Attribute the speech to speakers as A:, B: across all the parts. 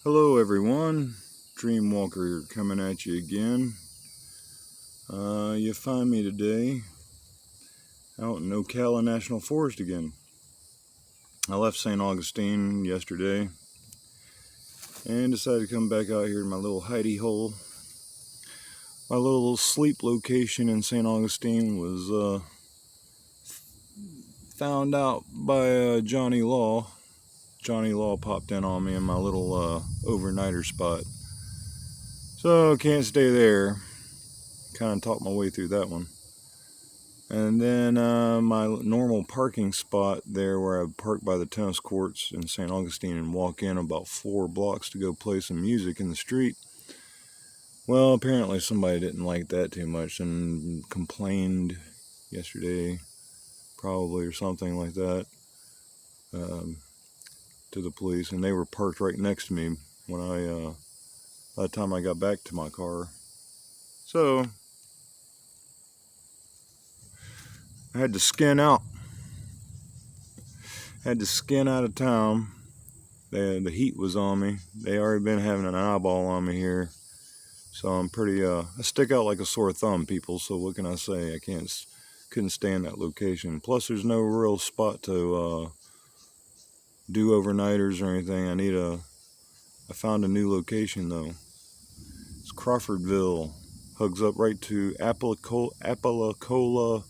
A: Hello everyone, Dreamwalker coming at you again. You find me today out in Ocala National Forest again. I left St Augustine yesterday and decided to come back out here to my little hidey hole. My little sleep location in St Augustine was found out by Johnny Law. Johnny Law popped in on me in my little overnighter spot. So can't stay there. Kind of talked my way through that one. And then my normal parking spot there where I park by the tennis courts in St. Augustine and walk in about 4 blocks to go play some music in the street. Well, apparently somebody didn't like that too much and complained yesterday, probably, or something like that, to the police. And they were parked right next to me when by the time I got back to my car. So I had to skin out. Had to skin out of town. The heat was on me. They already been having an eyeball on me here. So I'm pretty, I stick out like a sore thumb, people. So what can I say? I couldn't stand that location. Plus there's no real spot to do overnighters or anything. I found a new location though. It's Crawfordville. Hugs up right to Apalacola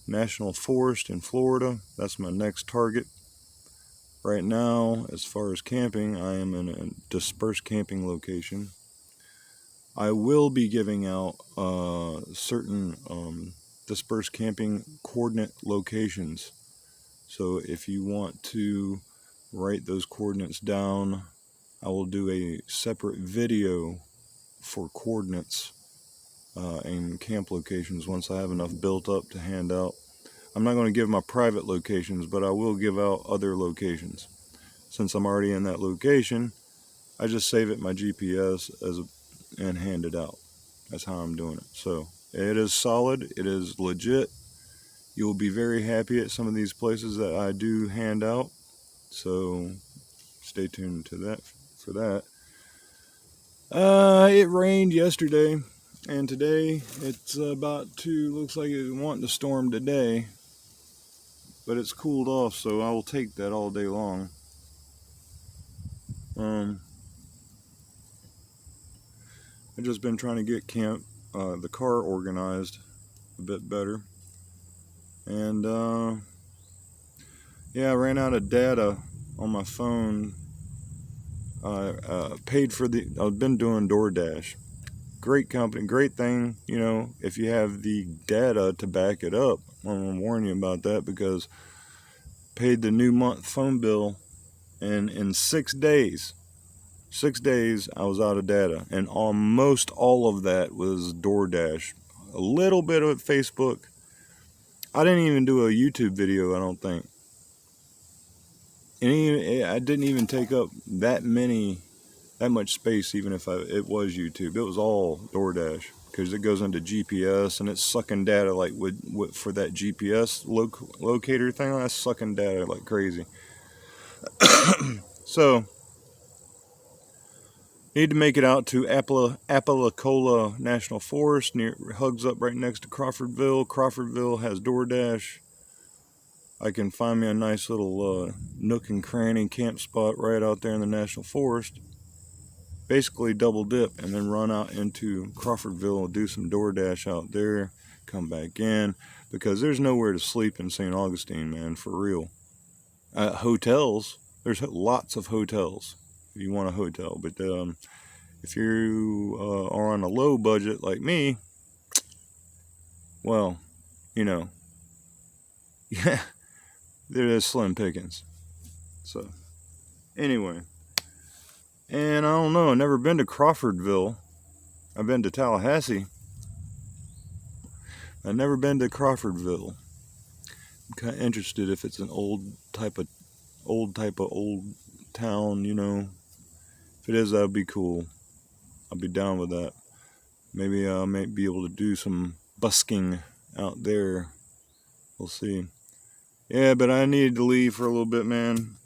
A: National Forest in Florida. That's my next target. Right now, as far as camping, I am in a dispersed camping location. I will be giving out certain dispersed camping coordinate locations. So if you want to write those coordinates down, I will do a separate video for coordinates and camp locations once I have enough built up to hand out. I'm not going to give my private locations, but I will give out other locations. Since I'm already in that location, I just save it in my GPS and hand it out. That's how I'm doing it. So it is solid. It is legit. You'll be very happy at some of these places that I do hand out. So stay tuned to that for that. It rained yesterday, and today it's about to, looks like it's wanting to storm today. But it's cooled off, so I will take that all day long. I've just been trying to get the car organized a bit better. And yeah, I ran out of data on my phone. I've been doing DoorDash. Great company, great thing, you know, if you have the data to back it up. I'm going to warn you about that because paid the new month phone bill, and in 6 days I was out of data, and almost all of that was DoorDash. A little bit of Facebook. I didn't even do a YouTube video, I don't think. And I didn't even take up that much space, even if it was YouTube. It was all DoorDash because it goes into GPS and it's sucking data like for that GPS locator thing. That's sucking data like crazy. So need to make it out to Apalacola National Forest. Hugs up right next to Crawfordville. Crawfordville has DoorDash. I can find me a nice little nook and cranny camp spot right out there in the National Forest. Basically double dip and then run out into Crawfordville, do some DoorDash out there, come back in, because there's nowhere to sleep in St. Augustine, man, for real. Hotels, there's lots of hotels if you want a hotel, but if you are on a low budget like me, well, you know, yeah, there is slim pickings. So anyway, and I don't know, I've never been to Crawfordville. I've been to Tallahassee. I've never been to Crawfordville. I'm kind of interested if it's an old type of town, you know. If it is, that would be cool. I'll be down with that. Maybe I might be able to do some busking out there. We'll see. Yeah, but I needed to leave for a little bit, man.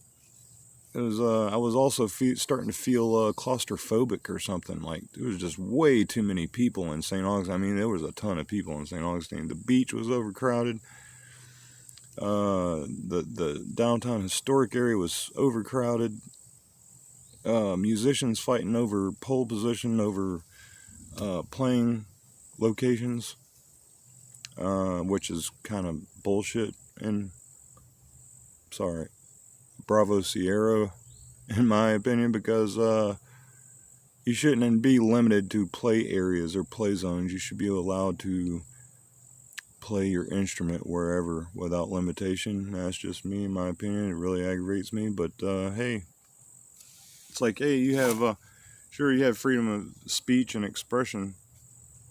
A: I was also starting to feel claustrophobic or something. Like, there was just way too many people in St. Augustine. I mean, there was a ton of people in St. Augustine. The beach was overcrowded. The downtown historic area was overcrowded. Musicians fighting over pole position, over playing locations, which is kind of bullshit. And sorry, Bravo Sierra, in my opinion, because you shouldn't be limited to play areas or play zones. You should be allowed to play your instrument wherever without limitation. That's just me, in my opinion. It really aggravates me, but hey, it's like, hey, you have sure, you have freedom of speech and expression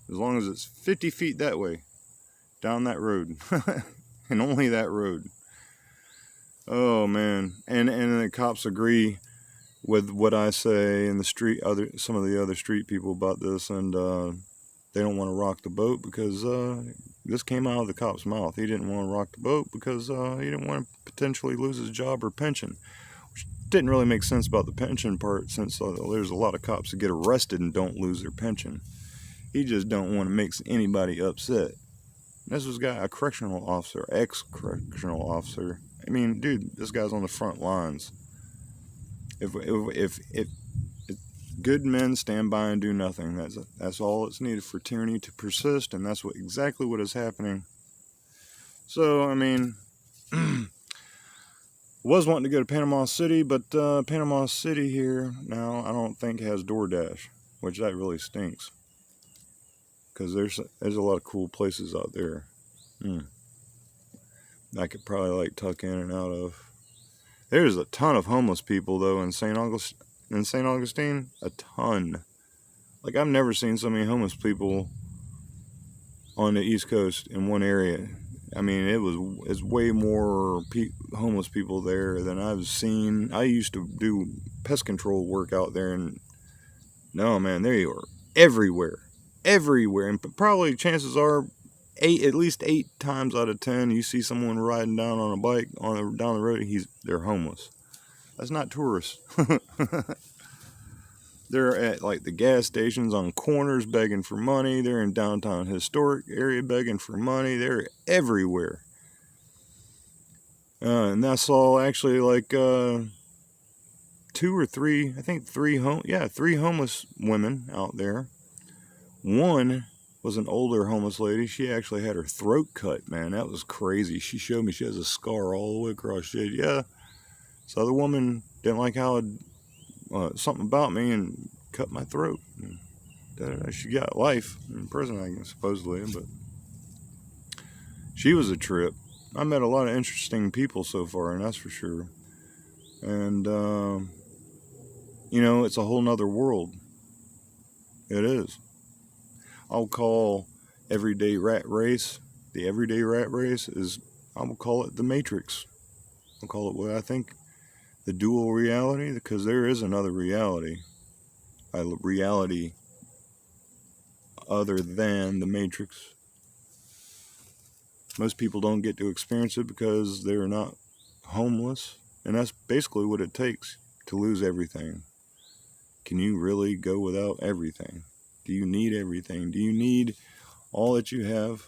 A: as long as it's 50 feet that way, down that road, and only that road. Oh man, and the cops agree with what I say, and some of the other street people about this, and they don't want to rock the boat because this came out of the cop's mouth. He didn't want to rock the boat because he didn't want to potentially lose his job or pension, which didn't really make sense about the pension part, since there's a lot of cops that get arrested and don't lose their pension. He just don't want to make anybody upset. This was a correctional officer, ex-correctional officer. I mean, dude, this guy's on the front lines. If good men stand by and do nothing, that's all that's needed for tyranny to persist, and that's exactly what is happening. So, I mean, was wanting to go to Panama City, but Panama City here now, I don't think has DoorDash, which that really stinks, because there's a lot of cool places out there. I could probably like tuck in and out of. There's a ton of homeless people though in St. Augustine, a ton. Like, I've never seen so many homeless people on the East Coast in one area. I mean, it's way more homeless people there than I've seen. I used to do pest control work out there, and no, man, they are everywhere, and probably chances are at least 8 times out of 10 you see someone riding down on a bike down the road. They're homeless. That's not tourists. They're at like the gas stations on corners begging for money. They're in downtown historic area begging for money. They're everywhere. And I saw actually like 2 or 3, I think 3 homeless women out there. One was an older homeless lady. She actually had her throat cut, man. That was crazy. She showed me she has a scar all the way across. She said, yeah, this other woman didn't like how something about me and cut my throat. She got life in prison, I guess, supposedly, but she was a trip. I met a lot of interesting people so far, and that's for sure. And, it's a whole nother world. It is. I'll call the everyday rat race I will call it the Matrix. I'll call it what I think, the dual reality, because there is another reality. A reality other than the Matrix. Most people don't get to experience it because they're not homeless, and that's basically what it takes to lose everything. Can you really go without everything? Do you need everything? Do you need all that you have?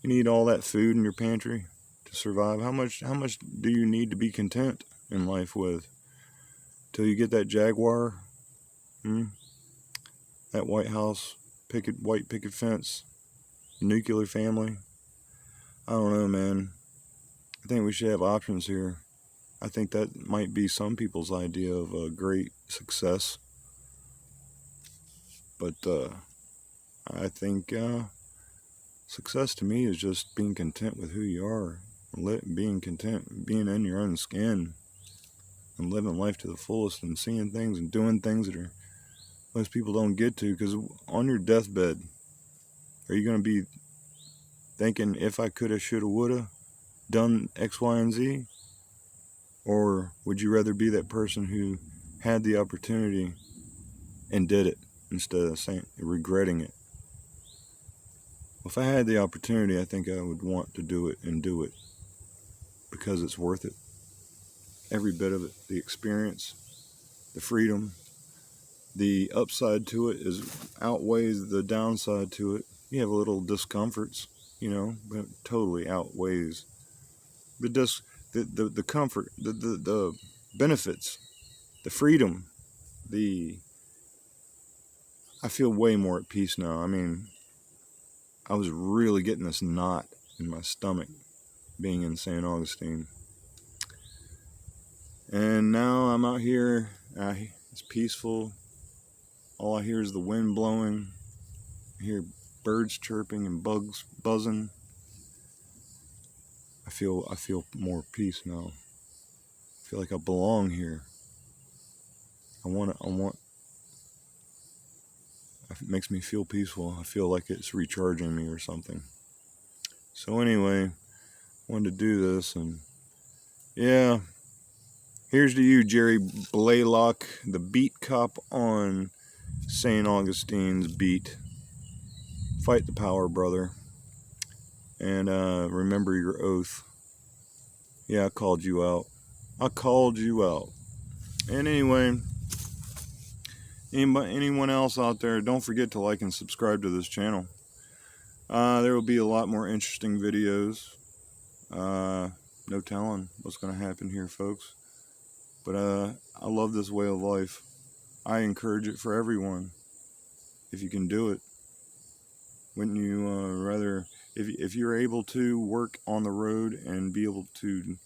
A: You need all that food in your pantry to survive? How much do you need to be content in life with? Till you get that Jaguar? That White House white picket fence? Nuclear family? I don't know, man. I think we should have options here. I think that might be some people's idea of a great success. But I think success to me is just being content with who you are, being content, being in your own skin, and living life to the fullest, and seeing things and doing things that most people don't get to. Because on your deathbed, are you going to be thinking, if I coulda, shoulda, woulda done X, Y, and Z? Or would you rather be that person who had the opportunity and did it, instead of regretting it? If I had the opportunity, I think I would want to do it, and do it because it's worth it. every bit of it. The experience, the freedom, the upside to it outweighs the downside to it. You have little discomforts, but it totally outweighs the comfort, the benefits, the freedom, I feel way more at peace now. I mean, I was really getting this knot in my stomach being in St. Augustine. And now I'm out here, it's peaceful. All I hear is the wind blowing. I hear birds chirping and bugs buzzing. I feel more peace now. I feel like I belong here. It makes me feel peaceful. I feel like it's recharging me or something. So anyway, wanted to do this, and yeah, here's to you, Jerry Blalock, the beat cop on St. Augustine's beat. Fight the power, brother, and remember your oath. Yeah, I called you out. And anyway, anyone else out there, don't forget to like and subscribe to this channel. There will be a lot more interesting videos. No telling what's going to happen here, folks. But I love this way of life. I encourage it for everyone. If you can do it, wouldn't you rather, if you're able to work on the road and be able to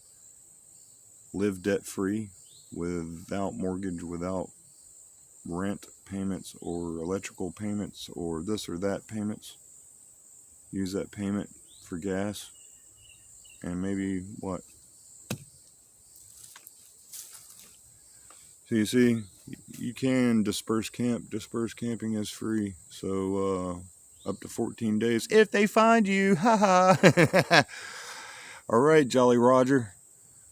A: live debt-free, without mortgage, without rent payments or electrical payments or this or that payments, use that payment for gas, and maybe what? So you see, you can disperse camp. Disperse camping is free. So up to 14 days if they find you. Haha. All right, Jolly Roger.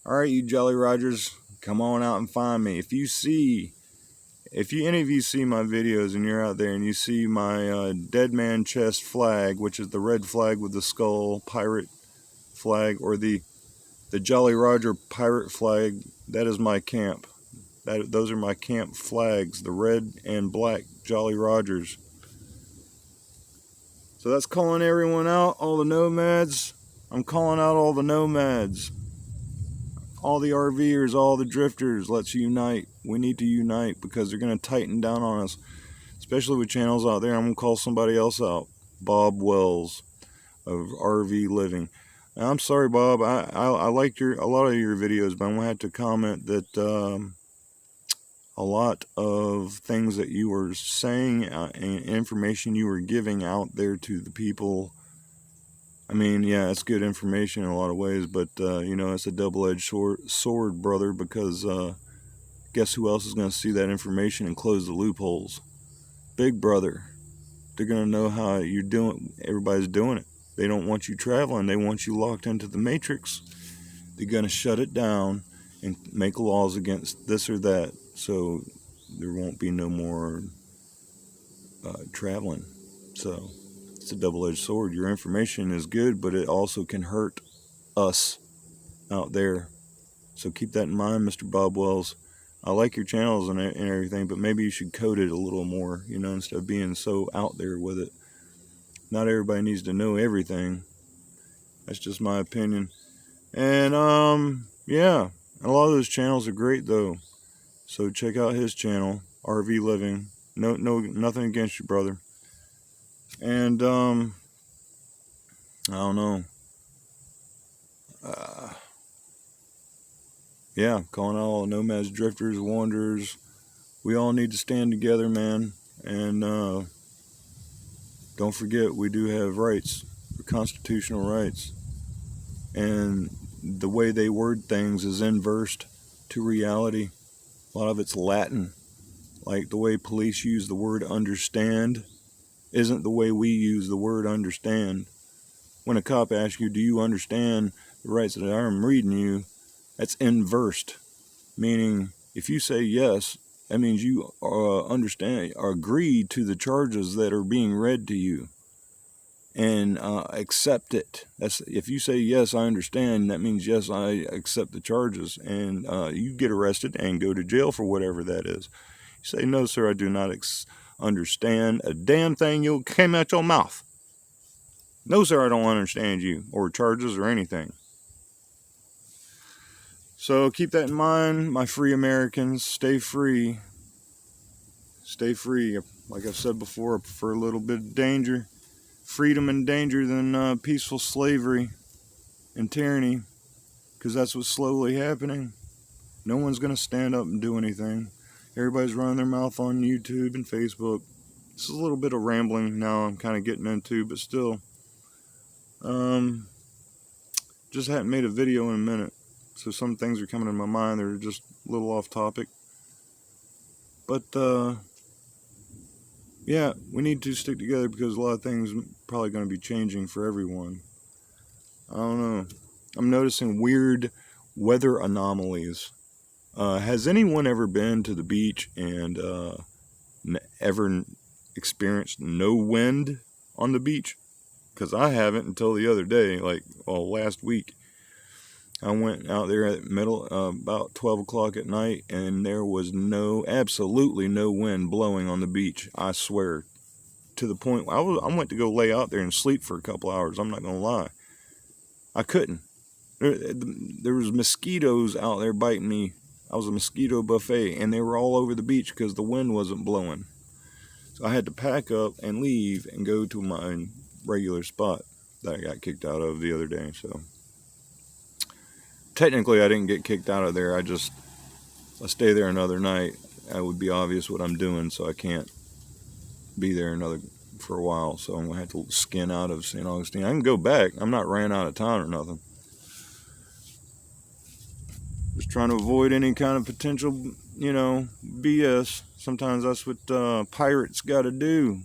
A: All right, you Jolly Rogers, come on out and find me. If any of you see my videos and you're out there and you see my dead man chest flag, which is the red flag with the skull, pirate flag, or the Jolly Roger pirate flag, that is my camp. Those are my camp flags, the red and black Jolly Rogers. So that's calling everyone out, all the nomads. I'm calling out all the nomads. All the RVers, all the drifters, let's unite. We need to unite because they're going to tighten down on us, especially with channels out there. I'm going to call somebody else out. Bob Wells of RV Living. Now, I'm sorry, Bob. I liked a lot of your videos, but I'm going to have to comment that a lot of things that you were saying and information you were giving out there to the people, I mean, yeah, it's good information in a lot of ways, but, it's a double-edged sword, brother, because guess who else is going to see that information and close the loopholes? Big Brother. They're going to know how you're doing. Everybody's doing it. They don't want you traveling. They want you locked into the matrix. They're going to shut it down and make laws against this or that, so there won't be no more traveling. So it's a double-edged sword. Your information is good, but it also can hurt us out there. So keep that in mind, Mr. Bob Wells. I like your channels and everything, but maybe you should code it a little more, instead of being so out there with it. Not everybody needs to know everything. That's just my opinion. And yeah, a lot of those channels are great though. So check out his channel, RV Living. No, nothing against you, brother. And I don't know. Yeah, calling out all the nomads, drifters, wanderers. We all need to stand together, man. And don't forget, we do have rights, constitutional rights. And the way they word things is inversed to reality. A lot of it's Latin. Like the way police use the word understand isn't the way we use the word understand. When a cop asks you, do you understand the rights that I'm reading you, that's inversed. Meaning, if you say yes, that means you understand or agree to the charges that are being read to you. and accept it. That's, if you say yes, I understand, that means yes, I accept the charges, and you get arrested and go to jail for whatever that is. You say, no, sir, I do not understand a damn thing you came out your mouth. No, sir, I don't understand you or charges or anything. So keep that in mind, my free Americans. Stay free. Stay free. Like I've said before, I prefer a little bit of danger, freedom and danger, than peaceful slavery and tyranny, because that's what's slowly happening. No one's going to stand up and do anything. Everybody's running their mouth on YouTube and Facebook. This is a little bit of rambling now I'm kind of getting into, but still. Just hadn't made a video in a minute, so some things are coming in my mind that are just a little off topic. But, yeah, we need to stick together, because a lot of things are probably going to be changing for everyone. I don't know. I'm noticing weird weather anomalies. Has anyone ever been to the beach and ever experienced no wind on the beach? Because I haven't until the other day, last week. I went out there at about 12 o'clock at night, and there was absolutely no wind blowing on the beach. I swear, to the point I went to go lay out there and sleep for a couple hours. I'm not gonna lie, I couldn't. There was mosquitoes out there biting me. I was a mosquito buffet, and they were all over the beach because the wind wasn't blowing. So I had to pack up and leave and go to my regular spot that I got kicked out of the other day. So technically I didn't get kicked out of there. I stay there another night. It would be obvious what I'm doing, so I can't be there for a while. So I'm gonna have to skin out of St. Augustine. I can go back. I'm not ran out of town or nothing. Just trying to avoid any kind of potential, BS. Sometimes that's what pirates gotta do.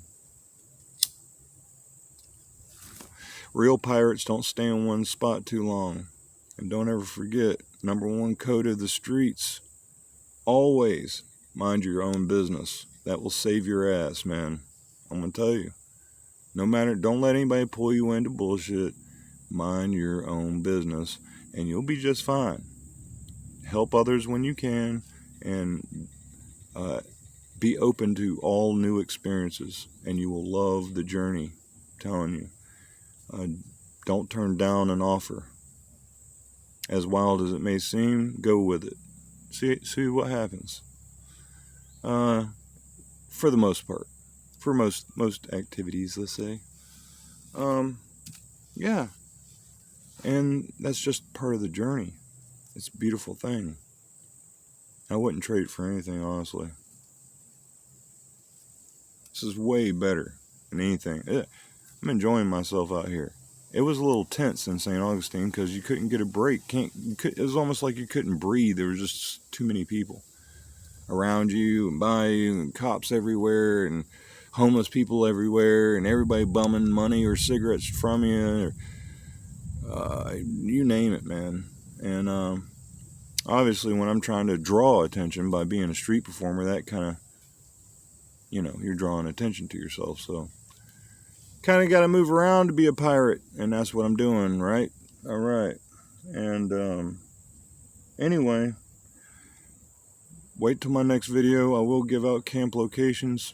A: Real pirates don't stay in one spot too long. And don't ever forget, #1 code of the streets: always mind your own business. That will save your ass, man. I'm gonna tell you. Don't let anybody pull you into bullshit. Mind your own business, and you'll be just fine. Help others when you can, and be open to all new experiences, and you will love the journey. I'm telling you. Don't turn down an offer. As wild as it may seem, go with it. See what happens. For the most part, for most activities, let's say. Yeah, and that's just part of the journey. It's a beautiful thing. I wouldn't trade it for anything, honestly. This is way better than anything. I'm enjoying myself out here. It was a little tense in St. Augustine because you couldn't get a break. It was almost like you couldn't breathe. There was just too many people around you and by you, and cops everywhere, and homeless people everywhere, and everybody bumming money or cigarettes from you, or you name it, man. And obviously, when I'm trying to draw attention by being a street performer, that kind of, you're drawing attention to yourself. So kind of got to move around to be a pirate, and that's what I'm doing, right? All right. And anyway, wait till my next video. I will give out camp locations,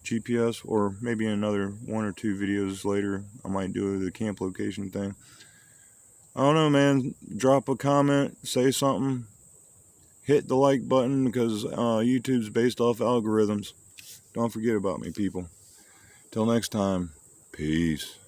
A: GPS, or maybe another 1 or 2 videos later I might do the camp location thing. I don't know, man. Drop a comment, say something, hit the like button, because YouTube's based off algorithms. Don't forget about me, people. Till next time, peace.